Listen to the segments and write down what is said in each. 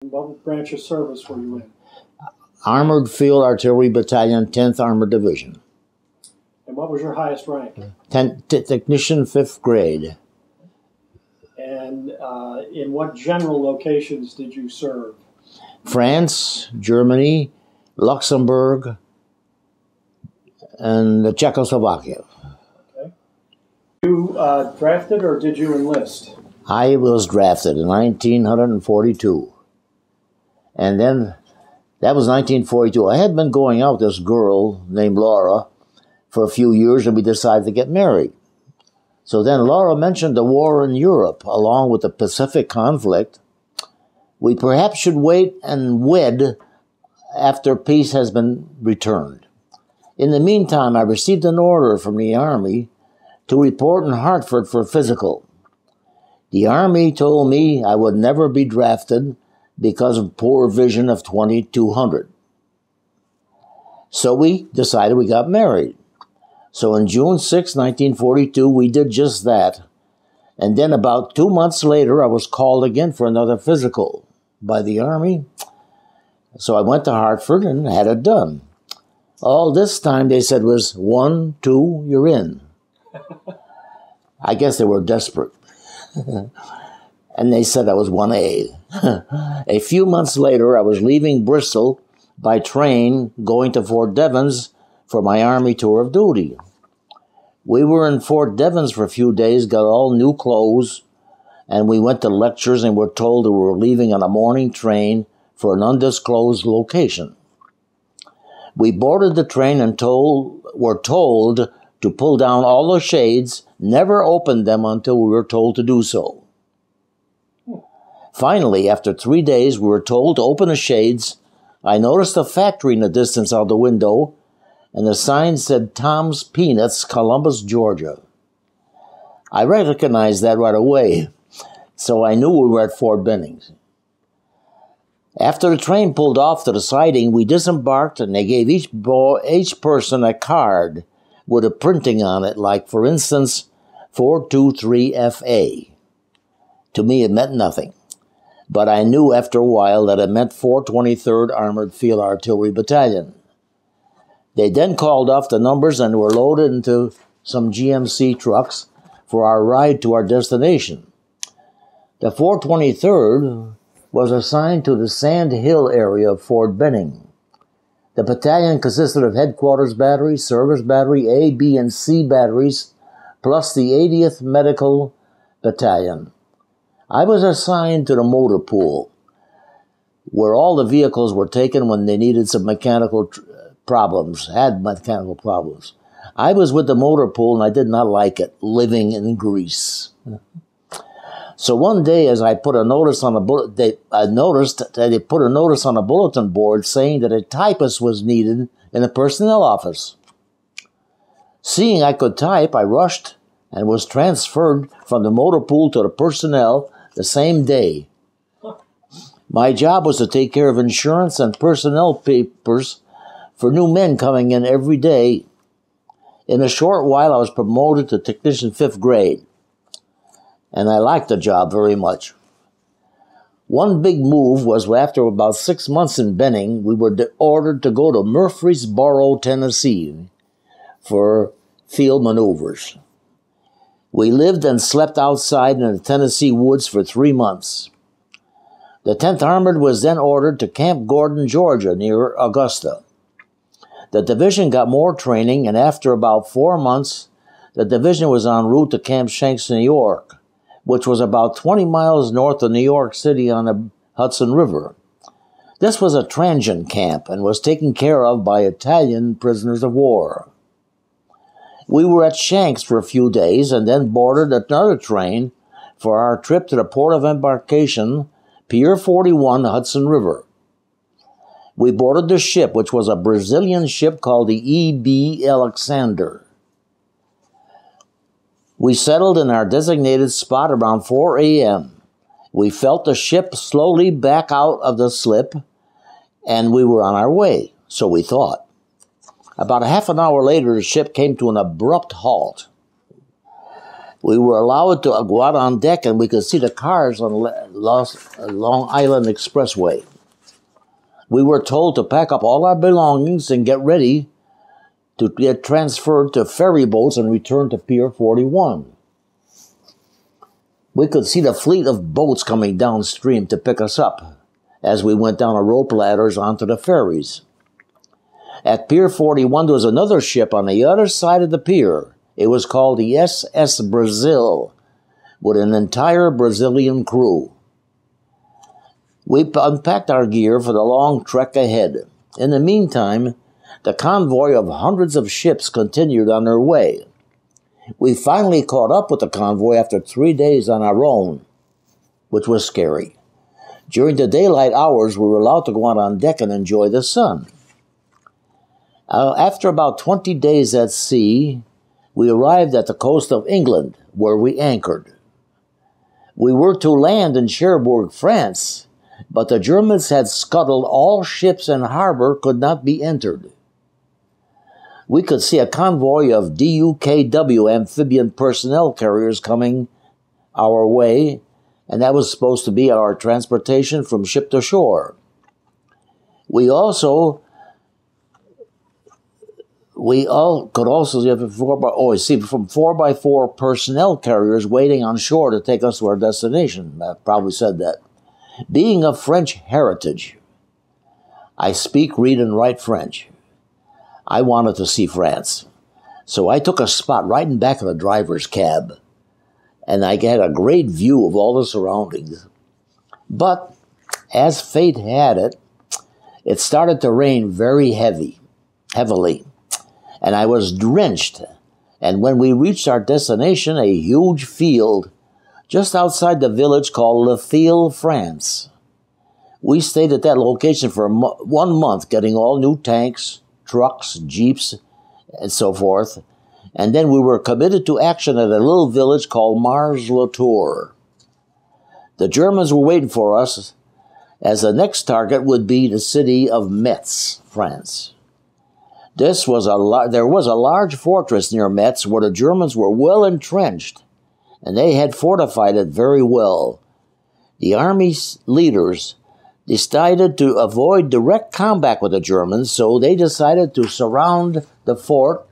What branch of service were you in? Armored Field Artillery Battalion, 10th Armored Division. And what was your highest rank? Technician, 5th grade. And in what general locations did you serve? France, Germany, Luxembourg, and Czechoslovakia. Okay. You drafted or did you enlist? I was drafted in 1942. And then, that was 1942. I had been going out with this girl named Laura for a few years, and we decided to get married. So then Laura mentioned the war in Europe, along with the Pacific conflict. We perhaps should wait and wed after peace has been returned. In the meantime, I received an order from the Army to report in Hartford for physical. The Army told me I would never be drafted because of poor vision of 2200. So we decided we got married. So on June 6, 1942, we did just that. And then about 2 months later, I was called again for another physical by the Army. So I went to Hartford and had it done. All this time they said was 1, 2, you're in. I guess they were desperate. And they said I was 1A. A few months later, I was leaving Bristol by train going to Fort Devens for my Army tour of duty. We were in Fort Devens for a few days, got all new clothes, and we went to lectures and were told that we were leaving on a morning train for an undisclosed location. We boarded the train and were told to pull down all the shades, never open them until we were told to do so. Finally, after 3 days, we were told to open the shades. I noticed a factory in the distance out the window, and the sign said Tom's Peanuts, Columbus, Georgia. I recognized that right away, so I knew we were at Fort Benning. After the train pulled off to the siding, we disembarked, and they gave each person a card with a printing on it, like, for instance, 423FA. To me, it meant nothing. But I knew after a while that it meant 423rd Armored Field Artillery Battalion. They then called off the numbers and were loaded into some GMC trucks for our ride to our destination. The 423rd was assigned to the Sand Hill area of Fort Benning. The battalion consisted of Headquarters Battery, Service Battery, A, B, and C batteries, plus the 80th Medical Battalion. I was assigned to the motor pool, where all the vehicles were taken when they needed some mechanical problems, had mechanical problems. I was with the motor pool, and I did not like it, living in Greece. So one day, as I put a notice on I noticed that they put a notice on a bulletin board saying that a typist was needed in the personnel office. Seeing I could type, I rushed and was transferred from the motor pool to the personnel the same day. My job was to take care of insurance and personnel papers for new men coming in every day. In a short while, I was promoted to technician 5th grade, and I liked the job very much. One big move was after about 6 months in Benning, we were ordered to go to Murfreesboro, Tennessee for field maneuvers. We lived and slept outside in the Tennessee woods for 3 months. The 10th Armored was then ordered to Camp Gordon, Georgia, near Augusta. The division got more training, and after about 4 months, the division was en route to Camp Shanks, New York, which was about 20 miles north of New York City on the Hudson River. This was a transient camp and was taken care of by Italian prisoners of war. We were at Shanks for a few days and then boarded another train for our trip to the port of embarkation, Pier 41, Hudson River. We boarded the ship, which was a Brazilian ship called the E.B. Alexander. We settled in our designated spot around 4 a.m. We felt the ship slowly back out of the slip, and we were on our way, so we thought. About a half an hour later, the ship came to an abrupt halt. We were allowed to go out on deck and we could see the cars on Long Island Expressway. We were told to pack up all our belongings and get ready to get transferred to ferry boats and return to Pier 41. We could see the fleet of boats coming downstream to pick us up as we went down the rope ladders onto the ferries. At Pier 41, there was another ship on the other side of the pier. It was called the SS Brazil, with an entire Brazilian crew. We unpacked our gear for the long trek ahead. In the meantime, the convoy of hundreds of ships continued on their way. We finally caught up with the convoy after 3 days on our own, which was scary. During the daylight hours, we were allowed to go out on deck and enjoy the sun. After about 20 days at sea, we arrived at the coast of England, where we anchored. We were to land in Cherbourg, France, but the Germans had scuttled all ships in harbor could not be entered. We could see a convoy of DUKW amphibian personnel carriers coming our way, and that was supposed to be our transportation from ship to shore. We all could also see from 4x4 personnel carriers waiting on shore to take us to our destination. I probably said that. Being of French heritage, I speak, read, and write French. I wanted to see France. So I took a spot right in back of the driver's cab, and I had a great view of all the surroundings. But as fate had it, it started to rain very heavily, and I was drenched. And when we reached our destination, a huge field just outside the village called Le Thiel, France, we stayed at that location for 1 month, getting all new tanks, trucks, jeeps, and so forth. And then we were committed to action at a little village called Mars-la-Tour. The Germans were waiting for us, as the next target would be the city of Metz, France. There was a large fortress near Metz where the Germans were well entrenched, and they had fortified it very well. The army's leaders decided to avoid direct combat with the Germans, so they decided to surround the fort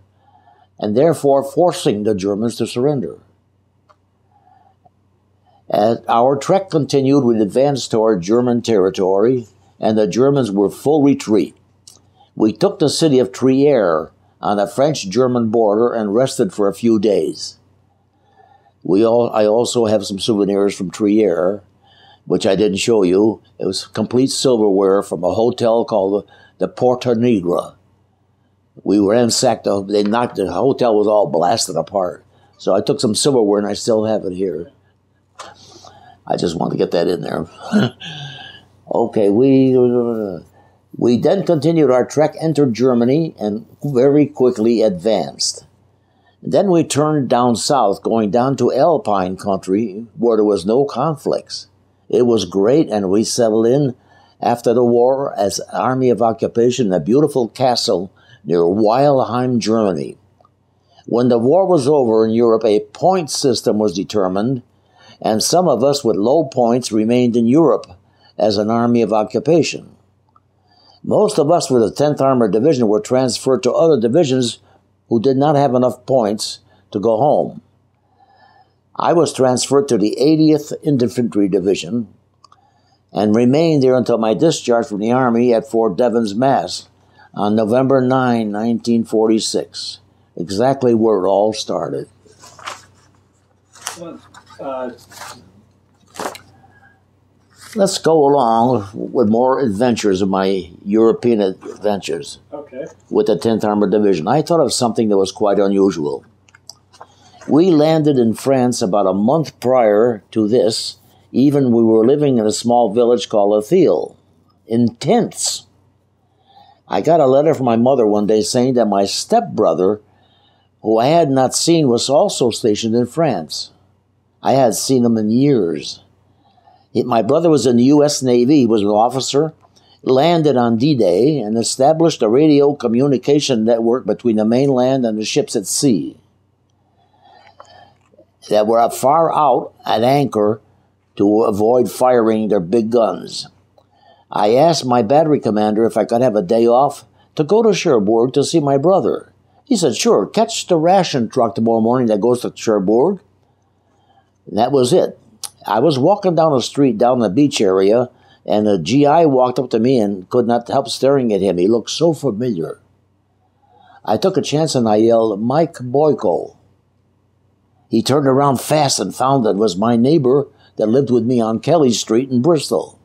and therefore forcing the Germans to surrender. As our trek continued, we advanced toward German territory, and the Germans were full retreat. We took the city of Trier on the French-German border and rested for a few days. I also have some souvenirs from Trier, which I didn't show you. It was complete silverware from a hotel called the Porta Nigra. We were ransacked. The hotel was all blasted apart. So I took some silverware and I still have it here. I just want to get that in there. Okay, we then continued our trek, entered Germany, and very quickly advanced. Then we turned down south, going down to Alpine country, where there was no conflicts. It was great, and we settled in after the war as Army of Occupation in a beautiful castle near Weilheim, Germany. When the war was over in Europe, a point system was determined, and some of us with low points remained in Europe as an Army of Occupation. Most of us with the 10th Armored Division were transferred to other divisions who did not have enough points to go home. I was transferred to the 80th Infantry Division and remained there until my discharge from the Army at Fort Devens, Mass. on November 9, 1946, exactly where it all started. Let's go along with more adventures of my European adventures. Okay. With the 10th Armored Division. I thought of something that was quite unusual. We landed in France about a month prior to this. Even we were living in a small village called Le Thiel, in tents. I got a letter from my mother one day saying that my stepbrother, who I had not seen, was also stationed in France. I had seen him in years. My brother was in the U.S. Navy. He was an officer, landed on D-Day, and established a radio communication network between the mainland and the ships at sea. that were far out at anchor to avoid firing their big guns. I asked my battery commander if I could have a day off to go to Cherbourg to see my brother. He said, sure, catch the ration truck tomorrow morning that goes to Cherbourg. And that was it. I was walking down the street, down the beach area, and a GI walked up to me and could not help staring at him. He looked so familiar. I took a chance and I yelled, Mike Boyko. He turned around fast and found that it was my neighbor that lived with me on Kelly Street in Bristol.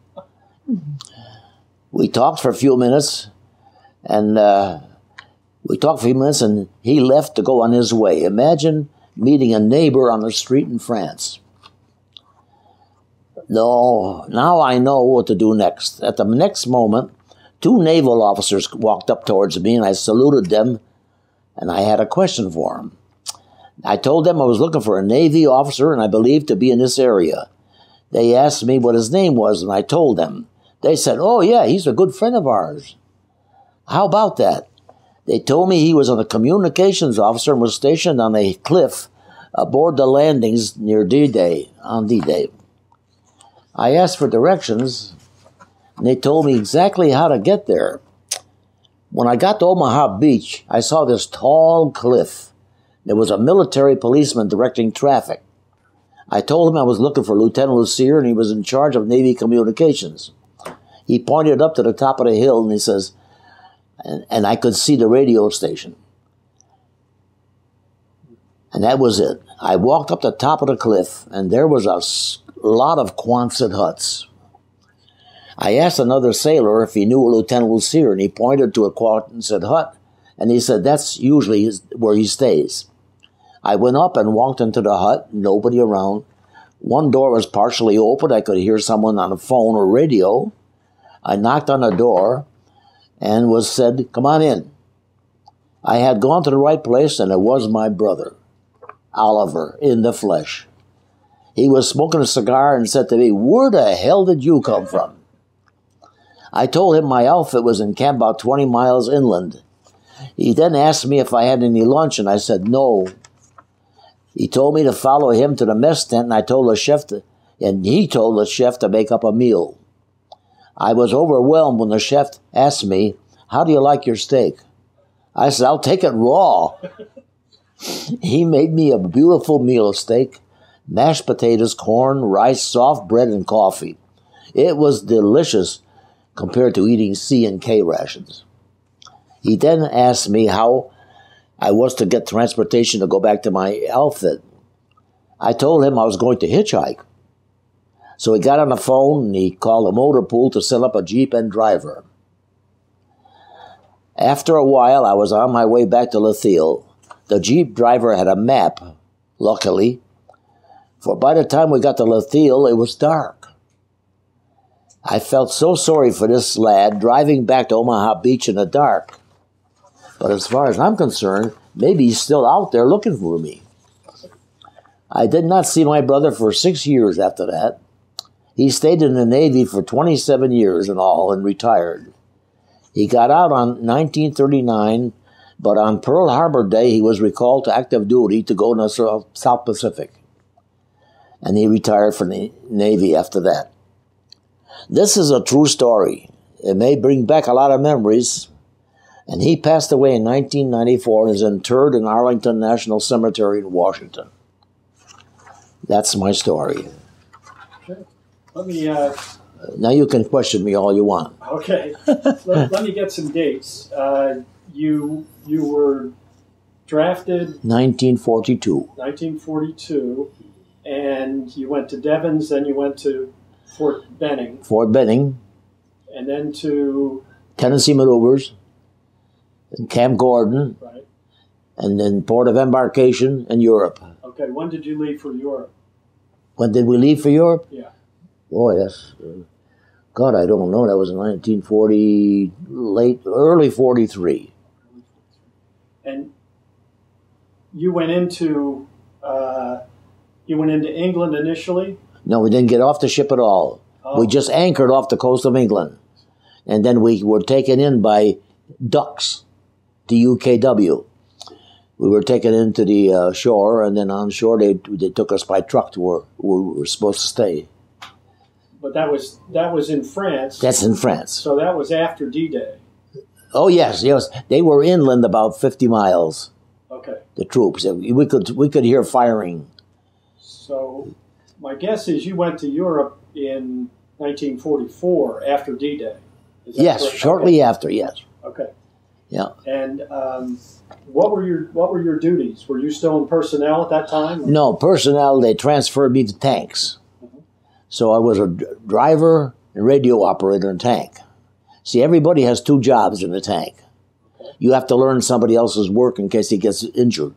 We talked for a few minutes, and he left to go on his way. Imagine meeting a neighbor on the street in France. No, now I know what to do next. At the next moment, 2 naval officers walked up towards me, and I saluted them, and I had a question for them. I told them I was looking for a Navy officer, and I believed to be in this area. They asked me what his name was, and I told them. They said, oh, yeah, he's a good friend of ours. How about that? They told me he was a communications officer and was stationed on a cliff aboard the landings near D-Day, on D-Day. I asked for directions, and they told me exactly how to get there. When I got to Omaha Beach, I saw this tall cliff. There was a military policeman directing traffic. I told him I was looking for Lieutenant Lucier, and he was in charge of Navy communications. He pointed up to the top of the hill, and he says, and I could see the radio station. And that was it. I walked up the top of the cliff, and there was a lot of Quonset huts. I asked another sailor if he knew Lieutenant Lucier, and he pointed to a Quonset hut, and he said that's usually where he stays. I went up and walked into the hut, nobody around. One door was partially open. I could hear someone on the phone or radio. I knocked on the door and was said, come on in. I had gone to the right place, and it was my brother, Oliver, in the flesh. He was smoking a cigar and said to me, where the hell did you come from? I told him my outfit was in camp about 20 miles inland. He then asked me if I had any lunch, and I said no. He told me to follow him to the mess tent, and he told the chef to make up a meal. I was overwhelmed when the chef asked me, how do you like your steak? I said, I'll take it raw. He made me a beautiful meal of steak, mashed potatoes, corn, rice, soft bread, and coffee. It was delicious compared to eating C and K rations. He then asked me how I was to get transportation to go back to my outfit. I told him I was going to hitchhike. So he got on the phone and he called a motor pool to set up a Jeep and driver. After a while, I was on my way back to Lathile. The Jeep driver had a map, luckily, for by the time we got to Lathile, it was dark. I felt so sorry for this lad driving back to Omaha Beach in the dark. But as far as I'm concerned, maybe he's still out there looking for me. I did not see my brother for 6 years after that. He stayed in the Navy for 27 years in all and retired. He got out on 1939, but on Pearl Harbor Day, he was recalled to active duty to go to the South Pacific. And he retired from the Navy after that. This is a true story. It may bring back a lot of memories. And he passed away in 1994 and is interred in Arlington National Cemetery in Washington. That's my story. Okay. Let me... now you can question me all you want. Okay. Let me get some dates. You were drafted... 1942. 1942. And you went to Devens, then you went to Fort Benning. Fort Benning. And then to... Tennessee Maneuvers. And Camp Gordon. Right. And then Port of Embarkation in Europe. Okay. When did you leave for Europe? When did we leave for Europe? Yeah. Boy, that's... God, I don't know. That was in 1940, early 43. And you went into England initially? No, we didn't get off the ship at all. Oh. We just anchored off the coast of England. And then we were taken in by Ducks, DUKW. we were taken into the shore, and then on shore they took us by truck to where we were supposed to stay. But that was in France. That's in France. So that was after D-Day. Oh yes. They were inland about 50 miles. Okay. The troops. We could hear firing. So my guess is you went to Europe in 1944 after D-Day. Yes, correct? shortly Okay. after. Yes. Okay. Yeah. And what were your duties? Were you still in personnel at that time? No, personnel. They transferred me to tanks. So I was a driver and radio operator in tank. See, everybody has two jobs in the tank. You have to learn somebody else's work in case he gets injured.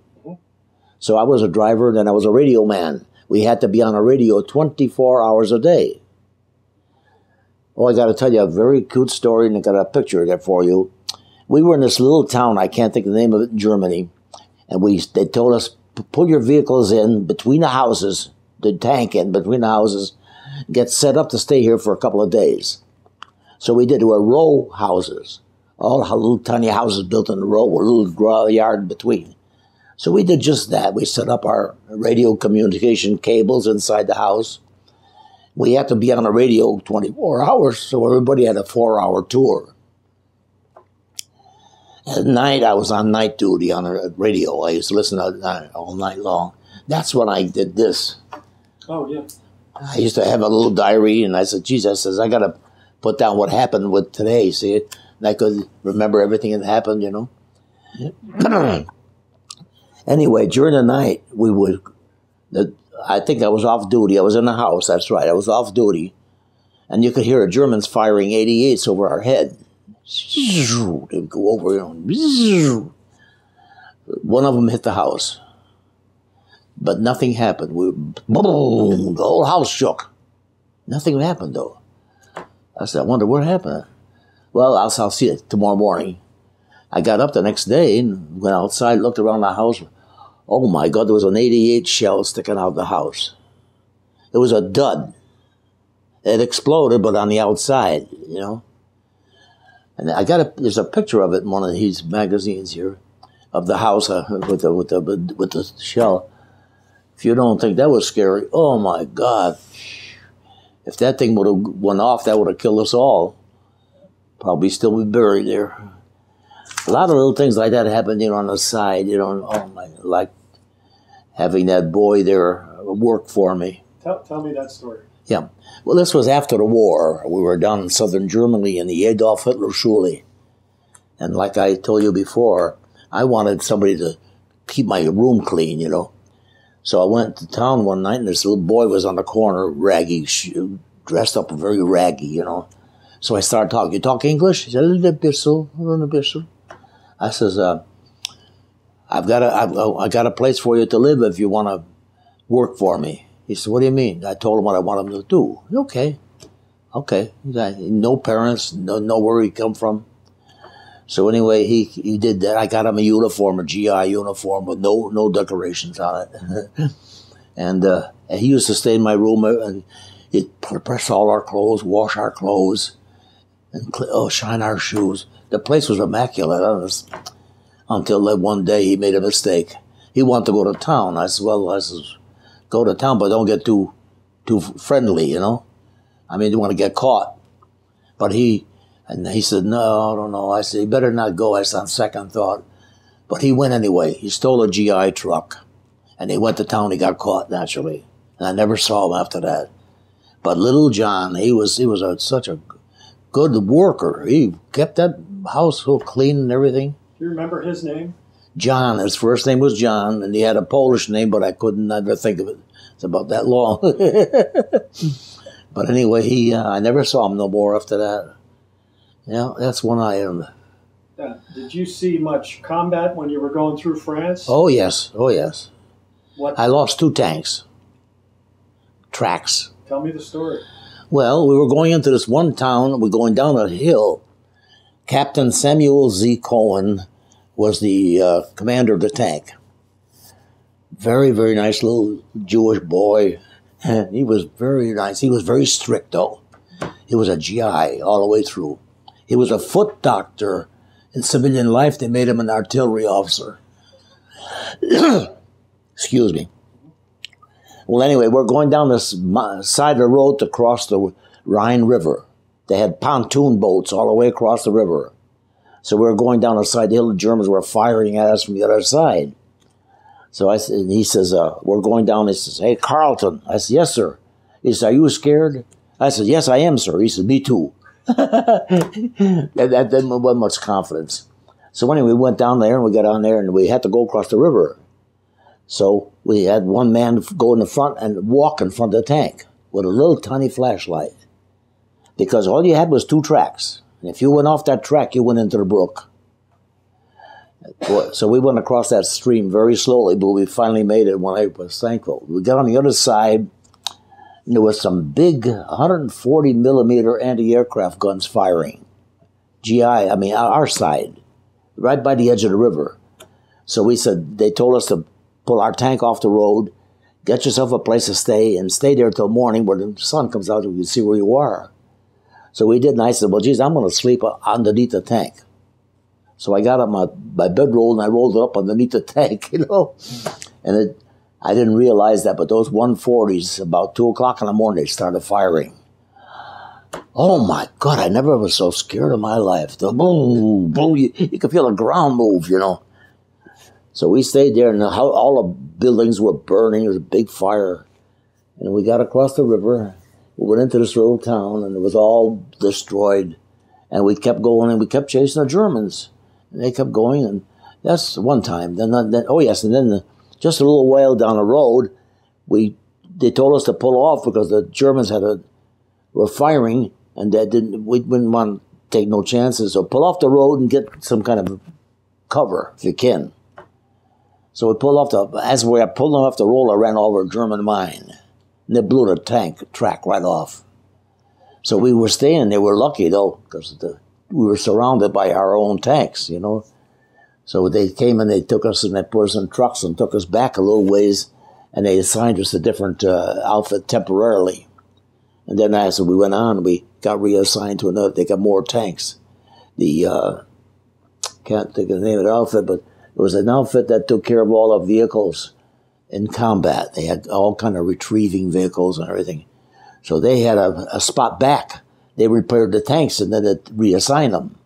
So I was a driver, then I was a radio man. We had to be on a radio 24 hours a day. Oh, I got to tell you a very cute story, and I got a picture there for you. We were in this little town, I can't think of the name of it, in Germany, and they told us, pull your vehicles in between the houses, the tank in between the houses, get set up to stay here for a couple of days. So we did. There were row houses, all little tiny houses built in a row with a little yard in between. So we did just that. We set up our radio communication cables inside the house. We had to be on the radio 24 hours, so everybody had a 4-hour tour. At night, I was on night duty on a radio. I used to listen all night long. That's when I did this. Oh, yeah. I used to have a little diary, and I said, geez, I got to put down what happened with today, see? And I could remember everything that happened, you know. Anyway, during the night, I think I was off duty. I was in the house, that's right. I was off duty. And you could hear the Germans firing 88s over our head. They'd go over, you know. One of them hit the house. But nothing happened. Boom, the whole house shook. Nothing happened, though. I said, I wonder what happened. Well, I'll see it tomorrow morning. I got up the next day and went outside, looked around the house. Oh, my God, there was an 88 shell sticking out of the house. It was a dud. It exploded, but on the outside, you know. And there's a picture of it in one of these magazines here, of the house with the shell. If you don't think that was scary, oh my God. If that thing would have went off, that would have killed us all. Probably still be buried there. A lot of little things like that happened, you know, on the side, you know, like having that boy there work for me. Tell me that story. Yeah. Well, this was after the war. We were down in southern Germany in the Adolf Hitler Schule. And like I told you before, I wanted somebody to keep my room clean, you know. So I went to town one night, and this little boy was on the corner, raggy, dressed up very raggy, you know. So I started talking. You talk English? He said, a little bit. I says, I got a place for you to live if you want to work for me. He said, what do you mean? I told him what I want him to do. Okay. No parents, know where he come from. So anyway, he did that. I got him a uniform, a GI uniform with no decorations on it. And he used to stay in my room, and he'd press all our clothes, wash our clothes, and shine our shoes. The place was immaculate, honest. Until that one day he made a mistake. He wanted to go to town. I said, go to town, but don't get too friendly, you know. I mean, you want to get caught. But he said, no, I don't know. I said, you better not go. I said, on second thought. But he went anyway. He stole a GI truck. And he went to town. He got caught, naturally. And I never saw him after that. But little John, he was such a good worker. He kept that house so clean and everything. Do you remember his name? John. His first name was John, and he had a Polish name, but I couldn't ever think of it. It's about that long. But anyway, I never saw him no more after that. Yeah, that's one item. Did you see much combat when you were going through France? Oh, yes. What? I lost 2 tanks. Tracks. Tell me the story. Well, we were going into this one town. We're going down a hill. Captain Samuel Z. Cohen was the commander of the tank. Very, very nice little Jewish boy. And he was very nice. He was very strict, though. He was a GI all the way through. He was a foot doctor. In civilian life, they made him an artillery officer. Excuse me. Well, anyway, we're going down this side of the road to cross the Rhine River. They had pontoon boats all the way across the river. So we were going down the side of the hill. The Germans were firing at us from the other side. So I said, he says, we're going down. He says, hey, Carleton. I said, yes, sir. He said, are you scared? I said, yes, I am, sir. He said, me too. that wasn't much confidence. So anyway, we went down there and we got on there and we had to go across the river. So we had one man go in the front and walk in front of the tank with a little tiny flashlight. Because all you had was 2 tracks. And if you went off that track, you went into the brook. So we went across that stream very slowly, but we finally made it when I was thankful. We got on the other side, and there was some big 140 millimeter anti-aircraft guns firing. Our side, right by the edge of the river. So we said, they told us to pull our tank off the road, get yourself a place to stay, and stay there till morning where the sun comes out and we can see where you are. So we did, and I said, well, geez, I'm going to sleep underneath the tank. So I got up my bedroll and I rolled it up underneath the tank, you know. And I didn't realize that, but those 140s, about 2 o'clock in the morning, they started firing. Oh, my God, I never was so scared in my life. The boom, boom, you could feel the ground move, you know. So we stayed there, and all the buildings were burning. There was a big fire. And we got across the river. We went into this little town, and it was all destroyed. And we kept going, and we kept chasing the Germans. And they kept going, and that's one time. Then just a little while down the road, they told us to pull off because the Germans were firing, and we didn't want to take no chances. So pull off the road and get some kind of cover if you can. So we pulled as we were pulling off the road, I ran over a German mine, and they blew the track right off. So we were staying. They were lucky though, because we were surrounded by our own tanks, you know. So they came and they took us and they put us in trucks and took us back a little ways, and they assigned us a different outfit temporarily. And then as we went on, we got reassigned to another. They got more tanks. Can't think of the name of the outfit, but it was an outfit that took care of all the vehicles in combat. They had all kind of retrieving vehicles and everything. So they had a spot back. They repaired the tanks and then it reassigned them.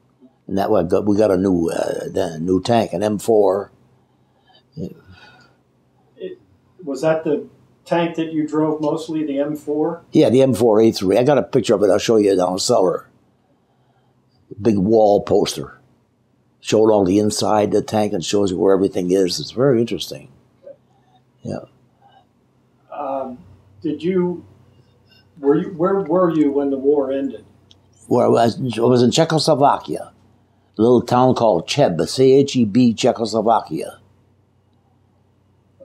And that way we got a new tank, an M4. Was that the tank that you drove mostly, the M4? Yeah, the M4A3. I got a picture of it. I'll show you down the cellar. Big wall poster. Showed all the inside of the tank and shows you where everything is. It's very interesting. Yeah. Where were you when the war ended? Where I was in Czechoslovakia, a little town called Cheb, C-H-E-B, Czechoslovakia.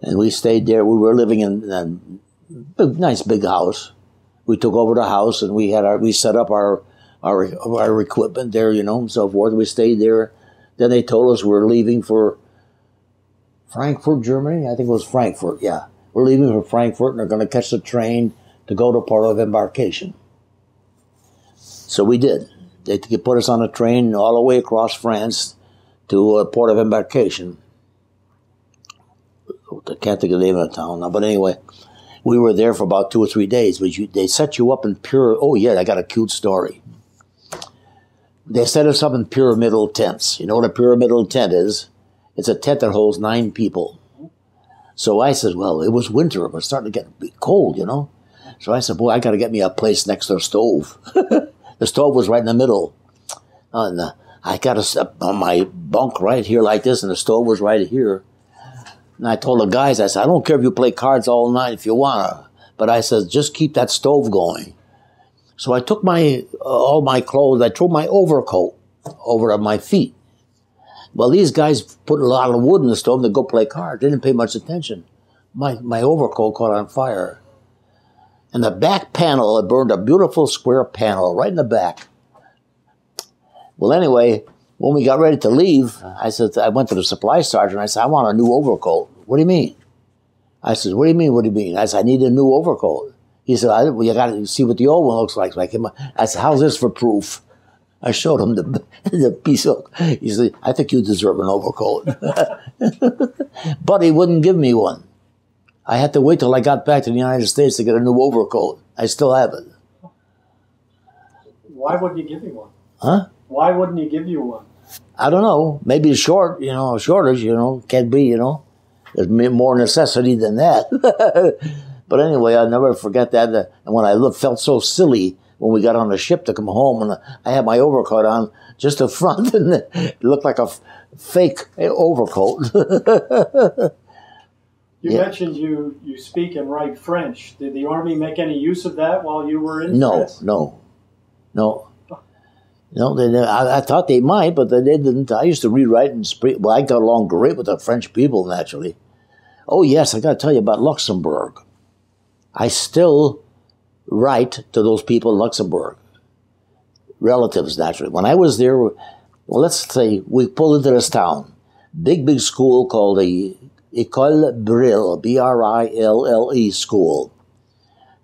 And we stayed there. We were living in a nice big house. We took over the house and we set up our equipment there, you know, and so forth. We stayed there. Then they told us we were leaving for Frankfurt, Germany. I think it was Frankfurt, yeah. We're leaving for Frankfurt and they're going to catch the train to go to port of embarkation. So we did. They put us on a train all the way across France to port of embarkation. I can't think of the name of the town now, but anyway, we were there for about 2 or 3 days. But they set you up in oh yeah, I got a cute story. They set us up in pyramidal tents. You know what a pyramidal tent is? It's a tent that holds 9 people. So I said, well, it was winter. It was starting to get cold, you know. So I said, boy, I got to get me a place next to the stove. The stove was right in the middle. And I got to step on my bunk right here like this, and the stove was right here. And I told the guys, I said, I don't care if you play cards all night if you want to. But I said, just keep that stove going. So I took all my clothes, I threw my overcoat over my feet. Well, these guys put a lot of wood in the stove to go play cards. They didn't pay much attention. My overcoat caught on fire. And the back panel, it burned a beautiful square panel right in the back. Well, anyway, when we got ready to leave, I went to the supply sergeant. I said, I want a new overcoat. What do you mean? I said, what do you mean? What do you mean? I said, I need a new overcoat. He said, well, you got to see what the old one looks like. I said, how's this for proof? I showed him the piece of, he said, I think you deserve an overcoat. But he wouldn't give me one. I had to wait till I got back to the United States to get a new overcoat. I still have it. Why wouldn't he give you one? Huh? Why wouldn't he give you one? I don't know. Maybe a shortage, can't be, There's more necessity than that. But anyway, I'll never forget that. And when I felt so silly when we got on the ship to come home, and I had my overcoat on, just the front, and it looked like a fake overcoat. Yeah. Mentioned you speak and write French. Did the Army make any use of that while you were in France? No. I thought they might, but they didn't. I used to rewrite and speak. Well, I got along great with the French people, naturally. Oh, yes, I got to tell you about Luxembourg. I still write to those people in Luxembourg. Relatives, naturally. When I was there, well, let's say we pulled into this town. Big school called the École Brille, B-R-I-L-L-E school.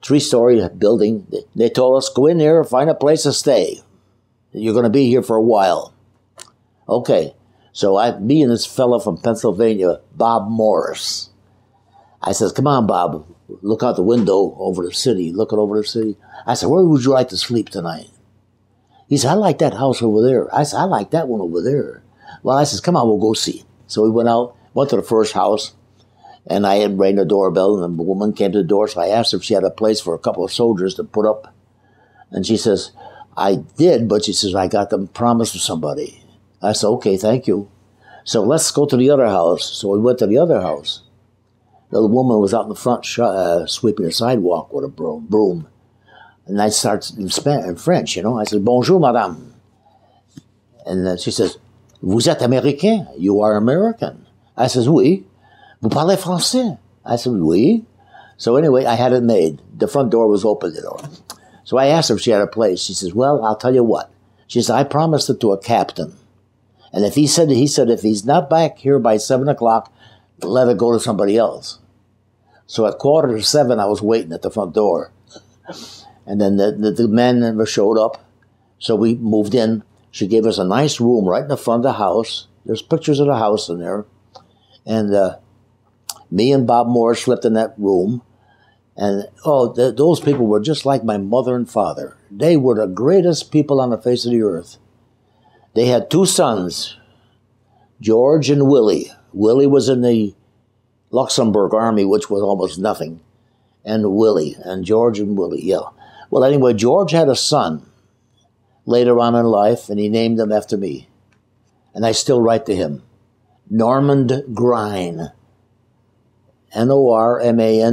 3-story building. They told us, go in there, find a place to stay. You're going to be here for a while. Okay. So me and this fellow from Pennsylvania, Bob Morris. I says, come on, Bob. Look out the window over the city. Looking over the city. I said, where would you like to sleep tonight? He said, I like that house over there. I said, I like that one over there. Well, I says, come on, we'll go see. So we went out, went to the first house, and I had rang the doorbell, and the woman came to the door, so I asked her if she had a place for a couple of soldiers to put up. And she says, I did, but she says, I got them promised to somebody. I said, okay, thank you. So let's go to the other house. So we went to the other house. The woman was out in the front sweeping the sidewalk with a broom. And I started in French, I said, bonjour, madame. And she says, vous êtes américain? You are American. I says, oui. Vous parlez français? I said, oui. So anyway, I had it made. The front door was open, So I asked her if she had a place. She says, well, I'll tell you what. She said, I promised it to a captain. And if he said if he's not back here by 7 o'clock, let it go to somebody else. So at 6:45, I was waiting at the front door. And then the man never showed up. So we moved in. She gave us a nice room right in the front of the house. There's pictures of the house in there. And me and Bob Moore slept in that room. And, those people were just like my mother and father. They were the greatest people on the face of the earth. They had 2 sons, George and Willie. Willie was in the Luxembourg army, which was almost nothing. And George and Willie, yeah. Well, anyway, George had a son later on in life, and he named him after me. And I still write to him. Normand Grein. Normandgrein.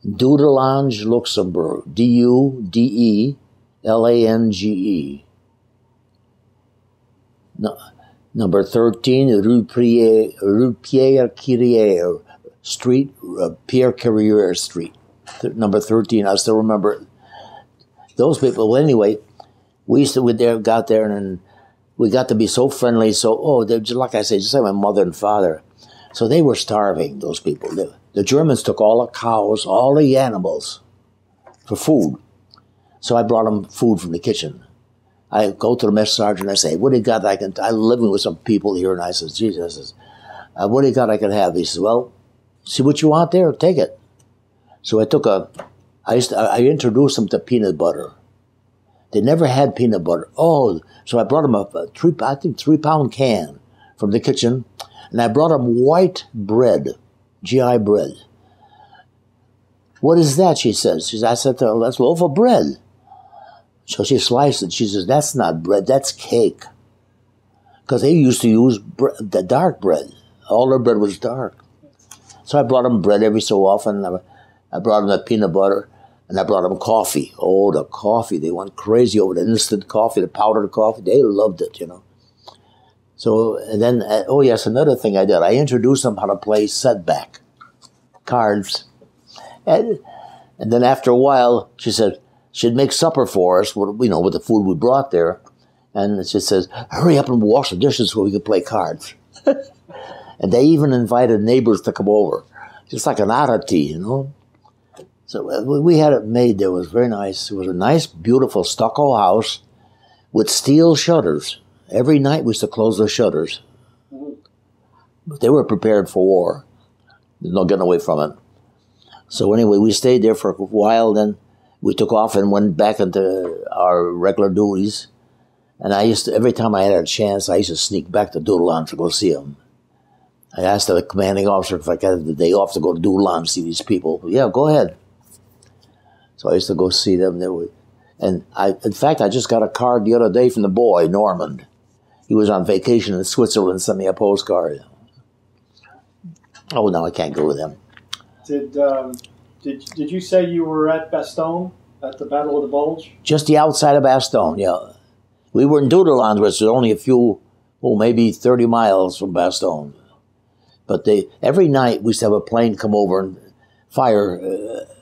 Dudelange, Luxembourg. Dudelange. No, number 13, Rue Pierre Carrier Street, Pierre Carrier Street. Number 13, I still remember it. Those people, well, anyway, we got there, and we got to be so friendly. So, just like I said, just like my mother and father. So they were starving, those people. The Germans took all the cows, all the animals for food. So I brought them food from the kitchen. I go to the mess sergeant and I say, what do you got I'm living with some people here. And I says, Jesus, what do you got I can have? He says, well, see what you want there, take it. So I I introduced them to peanut butter. They never had peanut butter. So I brought them a 3-pound can from the kitchen, and I brought them white bread, GI bread. What is that, she says. I said to her, that's a loaf of bread. So she sliced it. She says, that's not bread, that's cake. Because they used to use the dark bread. All their bread was dark. So I brought them bread every so often. I brought them the peanut butter, and I brought them coffee. Oh, the coffee. They went crazy over the instant coffee, the powdered coffee. They loved it, So, and then, yes, another thing I did. I introduced them how to play setback cards. And then after a while, she said, she'd make supper for us, with the food we brought there. And she says, hurry up and wash the dishes so we can play cards. And they even invited neighbors to come over. Just like an oddity, So we had it made that was very nice. It was a nice, beautiful stucco house with steel shutters. Every night we used to close the shutters. But they were prepared for war. There's no getting away from it. So anyway, we stayed there for a while. Then we took off and went back into our regular duties. And I used to, every time I had a chance, I used to sneak back to Doodle Lounge to go see them. I asked the commanding officer if I got the day off to go to Doodle Lounge see these people. Yeah, go ahead. So I used to go see them. In fact, I just got a card the other day from the boy, Normand. He was on vacation in Switzerland, sent me a postcard. Oh, no, I can't go with him. Did you say you were at Bastogne, at the Battle of the Bulge? Just the outside of Bastogne, yeah. We were in Doodle Lounge, which is only a few, maybe 30 miles from Bastogne. But every night we used to have a plane come over and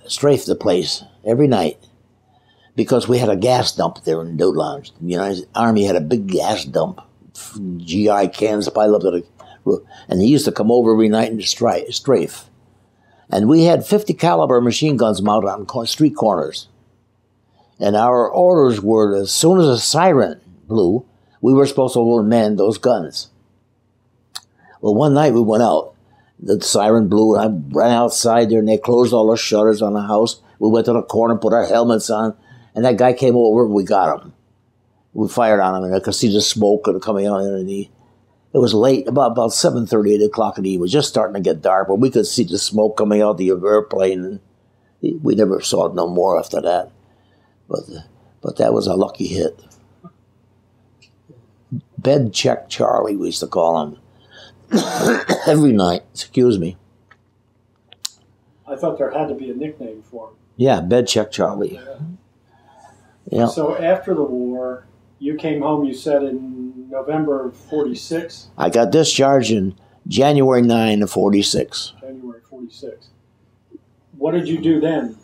strafe the place, every night. Because we had a gas dump there in Doodle Lounge. The United Army had a big gas dump, GI cans piled up to the roof. And he used to come over every night and strafe. And we had 50 caliber machine guns mounted on street corners. And our orders were, as soon as a siren blew, we were supposed to man those guns. Well, one night we went out. The siren blew, and I ran outside there, and they closed all the shutters on the house. We went to the corner, put our helmets on, and that guy came over, and we got him. We fired on him, and I could see the smoke coming out underneath. It was late, about 7:30, 8 o'clock in the evening. It was just starting to get dark, but we could see the smoke coming out the airplane, and we never saw it no more after that. But that was a lucky hit. Bed check Charlie, we used to call him. Every night, excuse me. I thought there had to be a nickname for him. Yeah, Bed check Charlie. Yeah. So after the war, you came home, you said, in November of 46? I got discharged in January 9 of 46. January 46. What did you do then?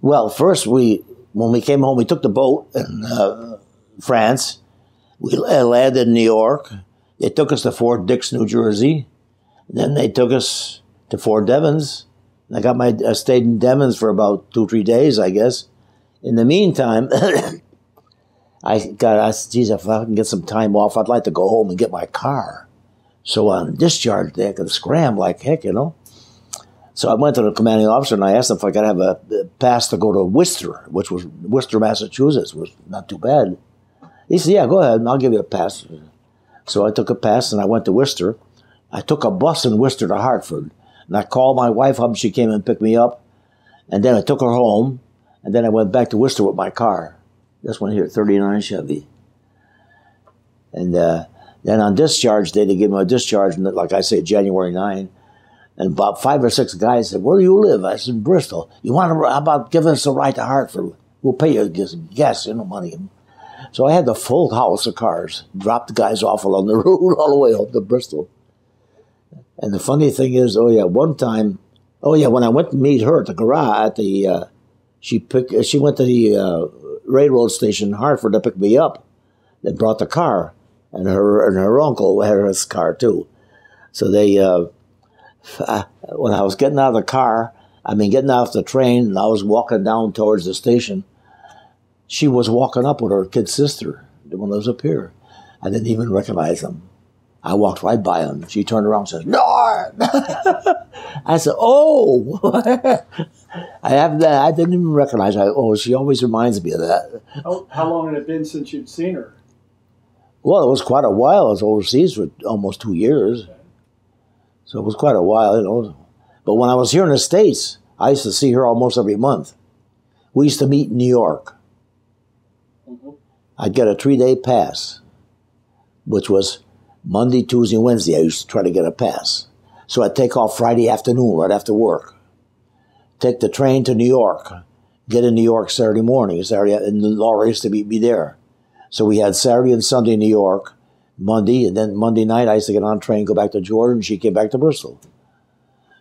Well, first, when we came home, we took the boat in France. We landed in New York. They took us to Fort Dix, New Jersey. Then they took us to Fort Devens. I stayed in Devens for about 2-3 days, I guess. In the meantime, I said, geez, if I can get some time off, I'd like to go home and get my car. So on discharge day, I could scram like heck, you know. So I went to the commanding officer and I asked him if I could have a pass to go to Worcester, which was Worcester, Massachusetts, was not too bad. He said, yeah, go ahead, and I'll give you a pass. So I took a pass and I went to Worcester. I took a bus in Worcester to Hartford. And I called my wife up and she came and picked me up. And then I took her home. And then I went back to Worcester with my car. This one here, 39 Chevy. And then on discharge day, they gave me a discharge, like I say, January 9. And about 5 or 6 guys said, where do you live? I said, Bristol. How about giving us a ride to Hartford? We'll pay you gas, money. So I had the full house of cars, dropped the guys off along the road all the way up to Bristol. And the funny thing is, one time, when I went to meet her at the garage, she went to the railroad station in Hartford to pick me up. They brought the car, and her uncle had his car too. So they, when I was getting out of the car, getting off the train, and I was walking down towards the station, she was walking up with her kid sister, the one that was up here. I didn't even recognize them. I walked right by them. She turned around and says, Norm! I said, oh! I didn't even recognize her. She always reminds me of that. How long had it been since you'd seen her? Well, it was quite a while. I was overseas for almost 2 years. So it was quite a while, But when I was here in the States, I used to see her almost every month. We used to meet in New York. I'd get a 3-day pass, which was Monday, Tuesday, and Wednesday. I used to try to get a pass. So I'd take off Friday afternoon right after work. Take the train to New York. Get in New York Saturday morning. And Laura used to meet me there. So we had Saturday and Sunday in New York, Monday, and then Monday night I used to get on a train, go back to Georgia, and she came back to Bristol.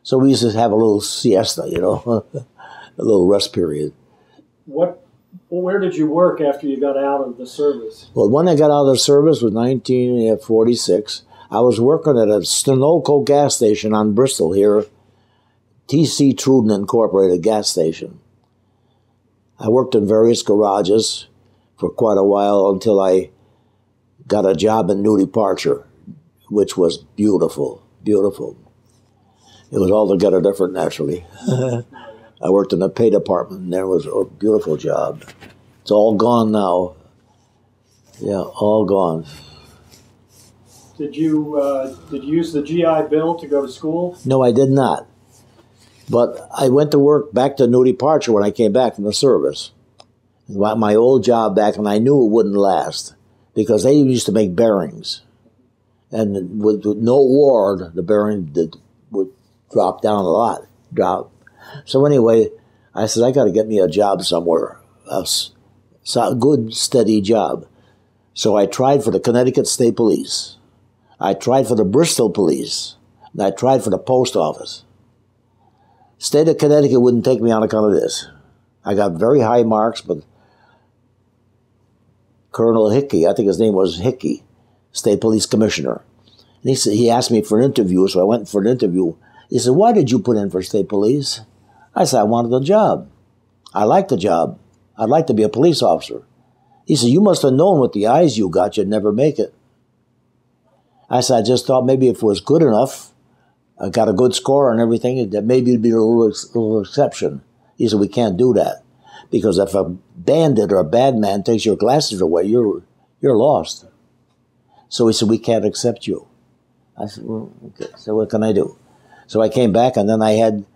So we used to have a little siesta, a little rest period. Where did you work after you got out of the service? Well, when I got out of the service was 1946. I was working at a Sunoco gas station on Bristol here, T.C. Truden Incorporated gas station. I worked in various garages for quite a while until I got a job in New Departure, which was beautiful, beautiful. It was altogether different, naturally. I worked in the pay department, and there was a beautiful job. It's all gone now. Yeah, all gone. Did you use the GI Bill to go to school? No, I did not. But I went to work back to New Departure when I came back from the service. My old job back, and I knew it wouldn't last because they used to make bearings. And with no war, the bearing would drop down a lot. So anyway, I said, I got to get me a job somewhere, a good, steady job. So I tried for the Connecticut State Police. I tried for the Bristol Police. And I tried for the post office. State of Connecticut wouldn't take me on account of this. I got very high marks, but Colonel Hickey, I think his name was Hickey, State Police Commissioner. And he asked me for an interview, so I went for an interview. He said, why did you put in for State Police? I said, I wanted a job. I liked the job. I'd like to be a police officer. He said, you must have known with the eyes you got, you'd never make it. I said, I just thought maybe if it was good enough, I got a good score and everything, that maybe it'd be a little exception. He said, we can't do that. Because if a bandit or a bad man takes your glasses away, you're lost. So he said, we can't accept you. I said, well, okay, so what can I do? So I came back, and then I had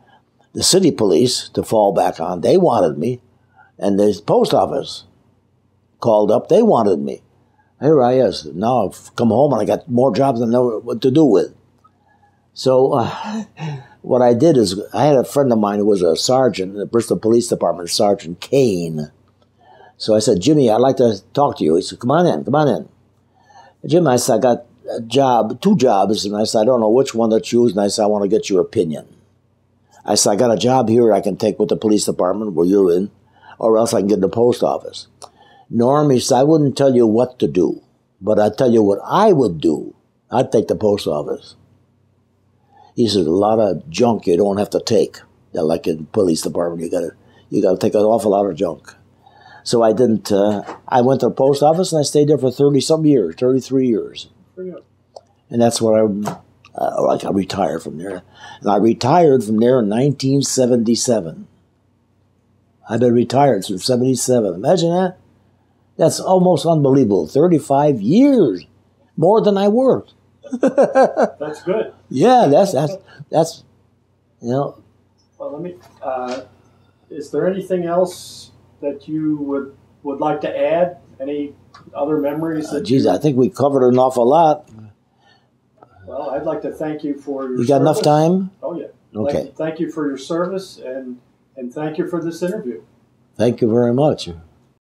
the city police to fall back on. They wanted me. And the post office called up. They wanted me. Here I is. Now I've come home, and I got more jobs than I know what to do with. So what I did is I had a friend of mine who was a sergeant in the Bristol Police Department, Sergeant Kane. So I said, Jimmy, I'd like to talk to you. He said, come on in, come on in. Jim, I said, I got a job, 2 jobs, and I said, I don't know which one to choose, and I said, I want to get your opinion. I said, I got a job here I can take with the police department where you're in, or else I can get in the post office. Norm, he said, I wouldn't tell you what to do, but I'd tell you what I would do. I'd take the post office. He said, a lot of junk you don't have to take. Like in the police department, you gotta take an awful lot of junk. So I didn't, I went to the post office and I stayed there for 30-some years, 33 years. And that's what I retired from there. And I retired from there in 1977. I've been retired since 77. Imagine that. That's almost unbelievable. 35 years, more than I worked. That's good. Yeah, that's you know. Well, let me. Is there anything else that you would like to add? Any other memories? Geez, I think we covered an awful lot. Well, I'd like to thank you for your. You got enough time? Oh yeah. Okay. I'd like to thank you for your service and thank you for this interview. Thank you very much.